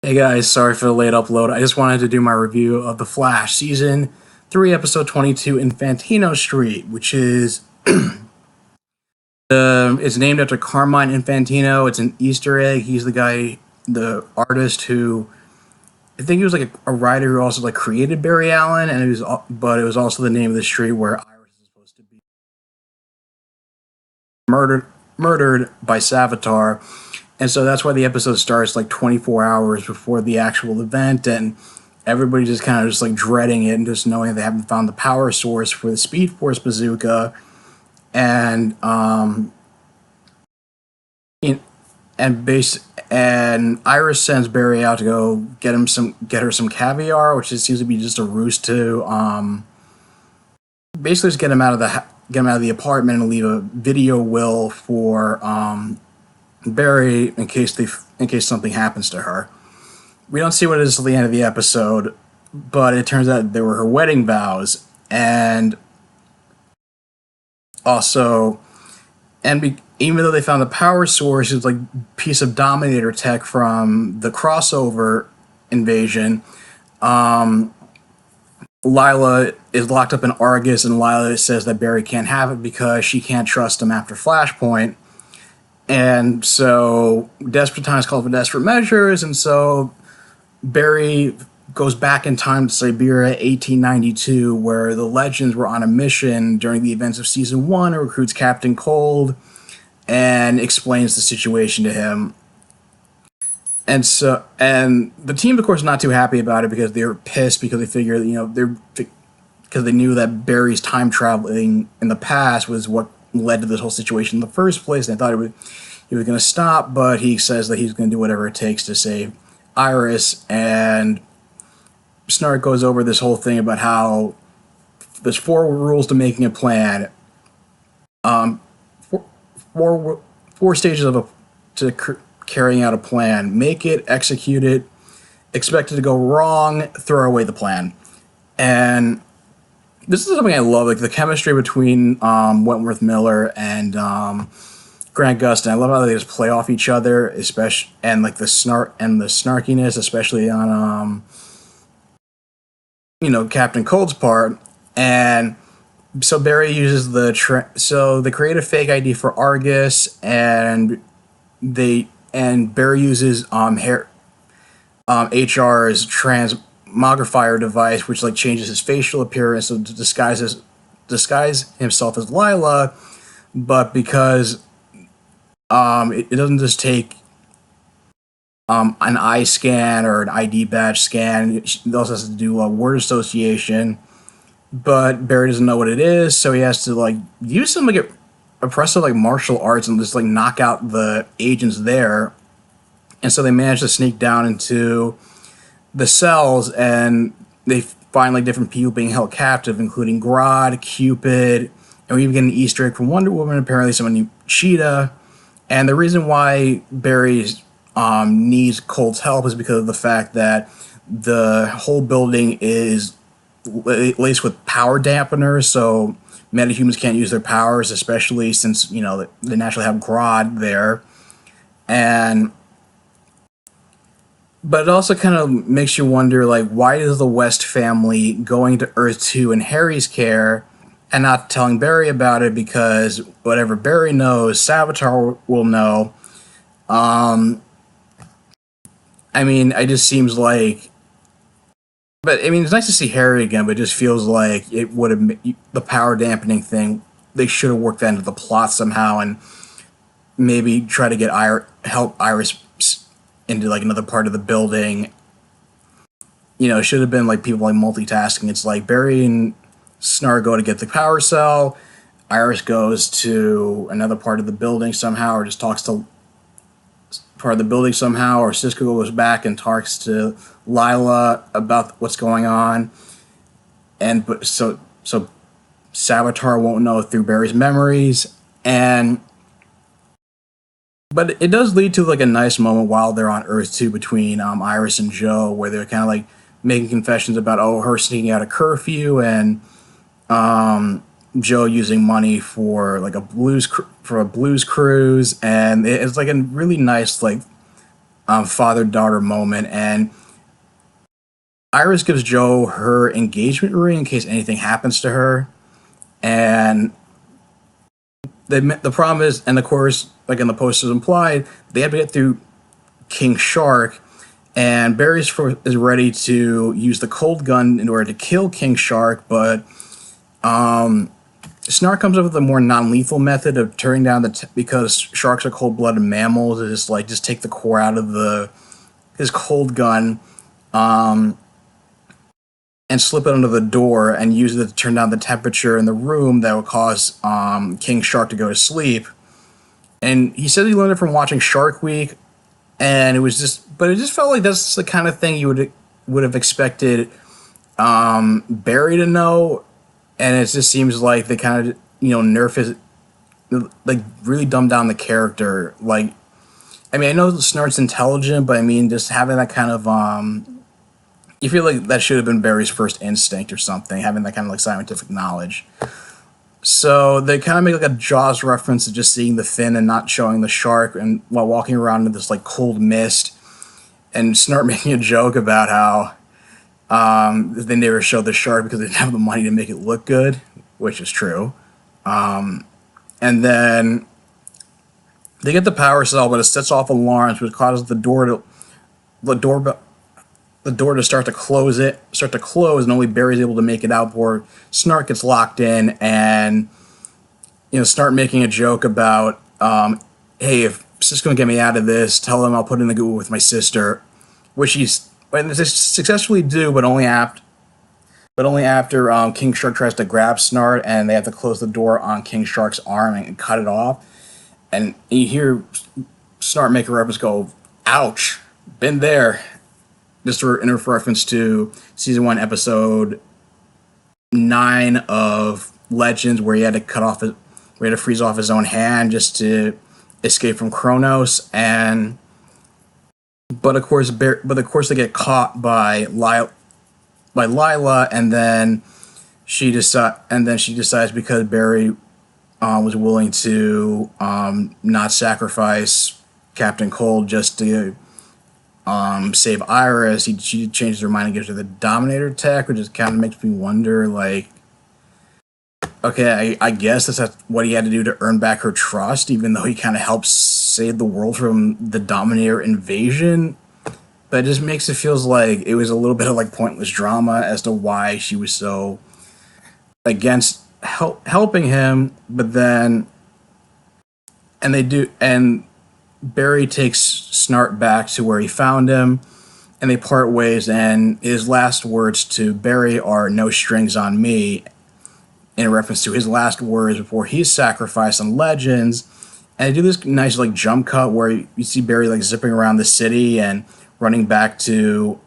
Hey guys, sorry for the late upload. I just wanted to do my review of The Flash Season 3, Episode 22, Infantino Street, which is named after Carmine Infantino. It's an Easter egg. He's the guy, the artist who, I think he was like a writer who also like created Barry Allen, and but it was also the name of the street where Iris is supposed to be murdered murdered by Savitar. And so that's why the episode starts like 24 hours before the actual event, and everybody just kind of just like dreading it and just knowing they haven't found the power source for the Speed Force bazooka, and in, and base and Iris sends Barry out to go get her some caviar, which just seems to be just a ruse to basically just get him out of the apartment and leave a video will for Barry in case something happens to her. We don't see what it is till the end of the episode, but it turns out they were her wedding vows, and also, even though they found the power source, it's like a piece of Dominator tech from the crossover invasion. Lila is locked up in Argus, and Lila says that Barry can't have it because she can't trust him after Flashpoint. And so, desperate times call for desperate measures, and so Barry goes back in time to Siberia 1892, where the Legends were on a mission during the events of Season 1, and recruits Captain Cold and explains the situation to him. And the team, of course, is not too happy about it because they're pissed because they figure, because they knew that Barry's time traveling in the past was what led to this whole situation in the first place. And they thought he was going to stop, but he says that he's going to do whatever it takes to save Iris. And Snark goes over this whole thing about how there's 4 rules to making a plan. Four stages carrying out a plan: make it, execute it, expect it to go wrong, throw away the plan. And this is something I love, like the chemistry between Wentworth Miller and Grant Gustin. I love how they just play off each other, especially, and like the snarkiness, especially on Captain Cold's part. And so Barry uses so they create a fake ID for Argus, and Barry uses HR's transmogrifier device, which like changes his facial appearance to disguise himself as Lila. But because it doesn't just take an eye scan or an ID badge scan, it also has to do a word association. But Barry doesn't know what it is, so he has to like use some like oppressive like martial arts and just like knock out the agents there. And so they manage to sneak down into the cells, and they find like different people being held captive, including Grodd, Cupid, and we even get an Easter egg from Wonder Woman, apparently someone named Cheetah. And the reason why Barry needs Colt's help is because of the fact that the whole building is laced with power dampeners, so metahumans can't use their powers, especially since they naturally have Grodd there. And but it also kind of makes you wonder, like, why is the West family going to Earth 2 in Harry's care and not telling Barry about it? Because whatever Barry knows, Savitar will know. I mean, it just seems like, but I mean, it's nice to see Harry again, but it just feels like it would have the power dampening thing. They should have worked that into the plot somehow, and maybe try to get help Iris into like another part of the building. It should have been like people like multitasking. It's like Barry and Snark go to get the power cell. Iris goes to another part of the building somehow, or just talks to part of the building somehow, or Cisco goes back and talks to Lila about what's going on. But so Savitar won't know through Barry's memories. But it does lead to like a nice moment while they're on Earth 2 between Iris and Joe, where they're kind of like making confessions about her sneaking out of curfew, and Joe using money for like a blues cruise, and it's like a really nice like father-daughter moment, and Iris gives Joe her engagement ring in case anything happens to her. And the problem is, and of course, like in the posters implied, they have to get through King Shark, and is ready to use the cold gun in order to kill King Shark, but Snark comes up with a more non-lethal method of turning down because sharks are cold-blooded mammals. It's just take the core out of his cold gun, and slip it under the door and use it to turn down the temperature in the room that would cause King Shark to go to sleep. And he said he learned it from watching Shark Week, and but it just felt like that's the kind of thing you would have expected Barry to know, and it just seems like they kind of nerf his, like, really dumb down the character. Like, I mean, I know Snart's intelligent, but I mean, just having that kind of you feel like that should have been Barry's first instinct or something, having that kind of like scientific knowledge. So they kind of make like a Jaws reference to just seeing the fin and not showing the shark, and while walking around in this like cold mist, and Snart making a joke about how they never showed the shark because they didn't have the money to make it look good, which is true. And then they get the power cell, but it sets off alarms, which causes the door to start to close, and only Barry's able to make it out before Snart gets locked in, and start making a joke about, hey, if Cisco can get me out of this, tell him I'll put in the Google with my sister, which they successfully do, but only after King Shark tries to grab Snart, and they have to close the door on King Shark's arm and cut it off, and you hear Snart make a reference, go, "Ouch, been there." Just in reference to season 1, episode 9 of Legends, where he had to freeze off his own hand just to escape from Kronos, but of course they get caught by Lila, and then she decides, because Barry was willing to not sacrifice Captain Cold just to save Iris, she changes her mind and gives her the Dominator tech, which just kind of makes me wonder, like, okay, I guess that's what he had to do to earn back her trust, even though he kind of helps save the world from the Dominator invasion. But it just makes it feels like it was a little bit of like pointless drama as to why she was so against helping him. But then, and Barry takes Snart back to where he found him, and they part ways, and his last words to Barry are "no strings on me," in reference to his last words before he's sacrificed on Legends. And they do this nice like jump cut where you see Barry like zipping around the city and running back to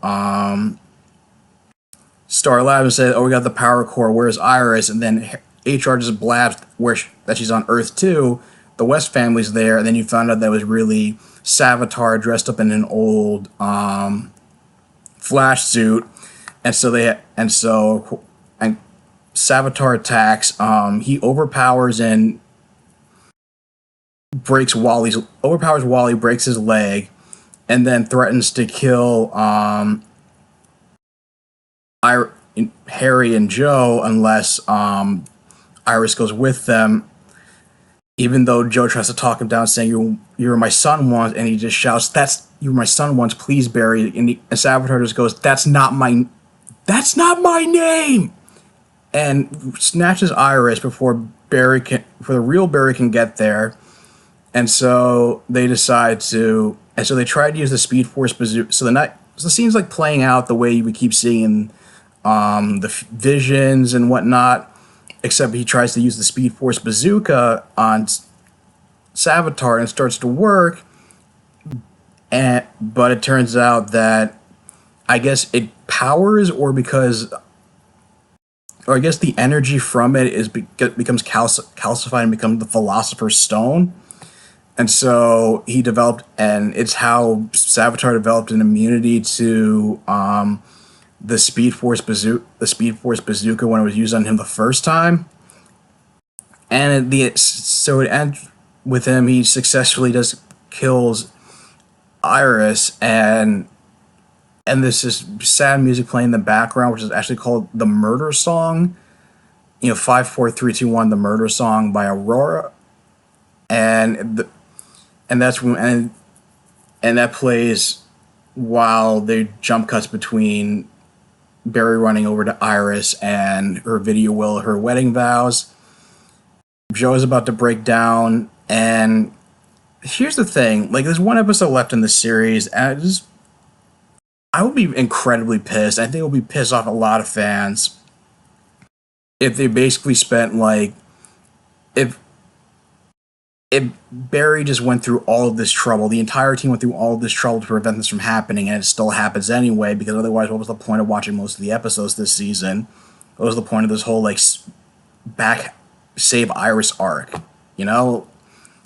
Star Lab and say, "Oh, we got the power core, where's Iris?" And then HR just blabs that she's on Earth 2. The West family's there, and then you found out that it was really Savitar dressed up in an old Flash suit, and Savitar attacks. He overpowers Wally, breaks his leg, and then threatens to kill Harry and Joe unless Iris goes with them. Even though Joe tries to talk him down, saying you were my son once, and he just shouts, "You were my son once, please, Barry." And Savitar just goes, That's not my name," and snatches Iris before the real Barry can get there. And so they try to use the Speed Force bazooka. So the scene's like playing out the way we keep seeing in the visions and whatnot. Except he tries to use the Speed Force bazooka on Savitar, and it starts to work. But it turns out that I guess it powers, or I guess the energy from it becomes calcified and becomes the Philosopher's Stone. And so it's how Savitar developed an immunity to the Speed Force bazooka when it was used on him the first time, and it ends with him. He successfully kills Iris, and this is sad music playing in the background, which is actually called the Murder Song. 5 4 3 2 1, the Murder Song by Aurora, and that's when and that plays while the jump cuts between Barry running over to Iris and her video will, her wedding vows. Joe is about to break down, and here's the thing: like, there's one episode left in the series, and I would be incredibly pissed. I think it would be pissed off a lot of fans if they basically spent like if if Barry just went through all of this trouble, the entire team went through all of this trouble to prevent this from happening, and it still happens anyway. Because otherwise, what was the point of watching most of the episodes this season? What was the point of this whole like back save Iris arc? You know,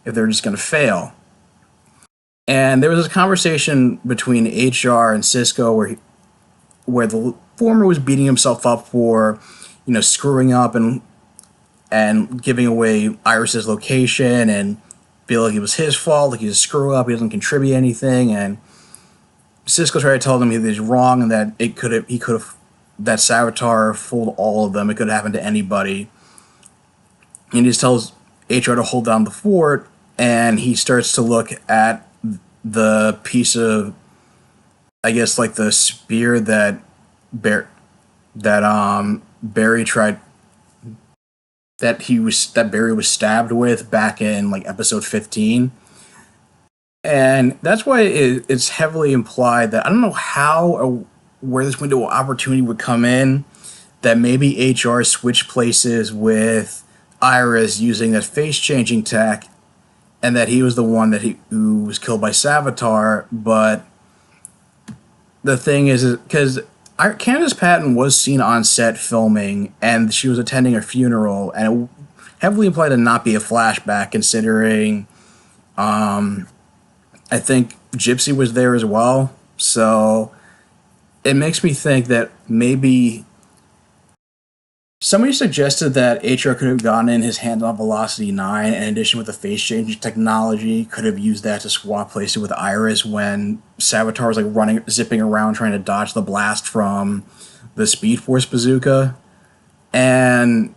if they're just gonna fail. And there was this conversation between HR and Cisco where the former was beating himself up for, screwing up and giving away Iris's location and feel like it was his fault, like he's a screw up, he doesn't contribute anything, and Cisco tried to tell him he was wrong and that he could have that Savitar fooled all of them. It could have happened to anybody. And he just tells HR to hold down the fort, and he starts to look at the piece of, I guess, like the spear that Barry tried, that Barry was stabbed with back in like episode 15. And that's why it's heavily implied that I don't know how or where this window of opportunity would come in, that maybe HR switched places with Iris using that face changing tech, and that he was the one who was killed by Savitar. But the thing is because Candace Patton was seen on set filming, and she was attending a funeral, and it heavily implied to not be a flashback, considering I think Gypsy was there as well. So it makes me think that maybe somebody suggested that HR could have gotten in his hand on Velocity 9, in addition with the face changing technology, could have used that to swap places with Iris when Savitar was like zipping around trying to dodge the blast from the Speed Force bazooka. And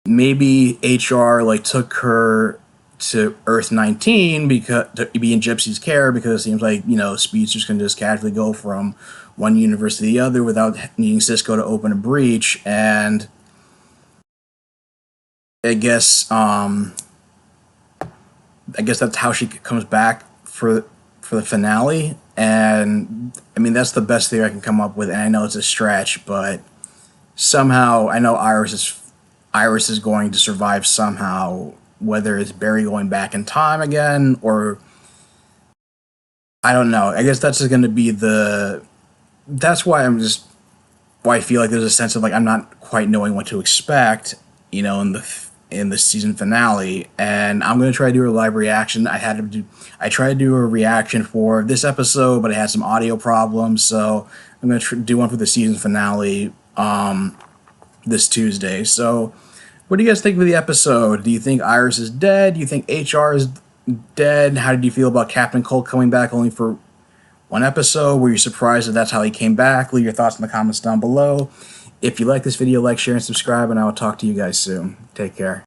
maybe HR like took her to Earth 19 because to be in Gypsy's care, because it seems like, Speed's just going to just casually go from one universe to the other without needing Cisco to open a breach. And I guess that's how she comes back for the finale. And I mean, that's the best theory I can come up with, and I know it's a stretch, but somehow I know Iris is going to survive somehow, whether it's Barry going back in time again, or I don't know. I guess that's just going to be that's why I feel like there's a sense of like I'm not quite knowing what to expect, in the season finale. And I'm going to try to do a live reaction. I tried to do a reaction for this episode, but I had some audio problems, so I'm going to do one for the season finale this Tuesday. So what do you guys think of the episode? Do you think Iris is dead? Do you think HR is dead? How did you feel about Captain Cold coming back only for one episode? Were you surprised that that's how he came back? Leave your thoughts in the comments down below. If you like this video, like, share, and subscribe, and I will talk to you guys soon. Take care.